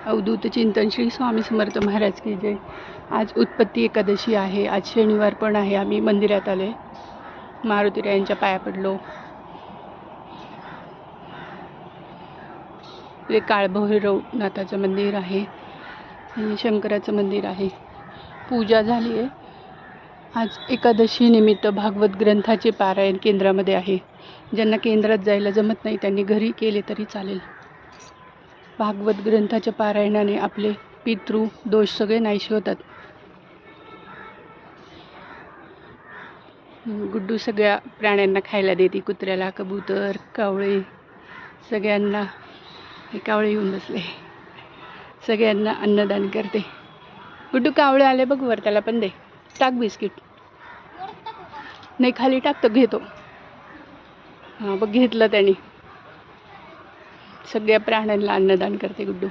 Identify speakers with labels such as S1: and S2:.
S1: अवधूत चिंतन श्री स्वामी समर्थ महाराज की जय। आज उत्पत्ती एकादशी आहे। आज शनिवार पण आहे। आम्ही मंदिरात आले, मारुतीरायांच्या पाया पडलो। हे काळभैरवनाथाचं मंदिर आहे आणि शंकराचं मंदिर आहे। पूजा झाली आहे। आज एकादशी निमित्त भागवत ग्रंथाचे पारायण केंद्रामध्ये आहे। ज्यांना केंद्रात जायला जमत नाही त्यांनी घरी केले तरी चालेल। भागवत ग्रंथाच्या पारायणाने आपले पितृ दोष सगळे नाहीसे होतात। गुड्डू सगळ्या प्राण्यांना खायला देते, कुत्र्याला, कबूतर, कावळे, सगळ्यांना। हे कावळे येऊन बसले, सगळ्यांना अन्नदान करते। गुड्डू कावळे आले बघ वर, त्याला पण दे, टाक बिस्किट। नाही खाली टाकतो, घेतो। हां बघ घेतलं त्याने। सगळ्या प्राण्यांना अन्नदान करते गुड्डू।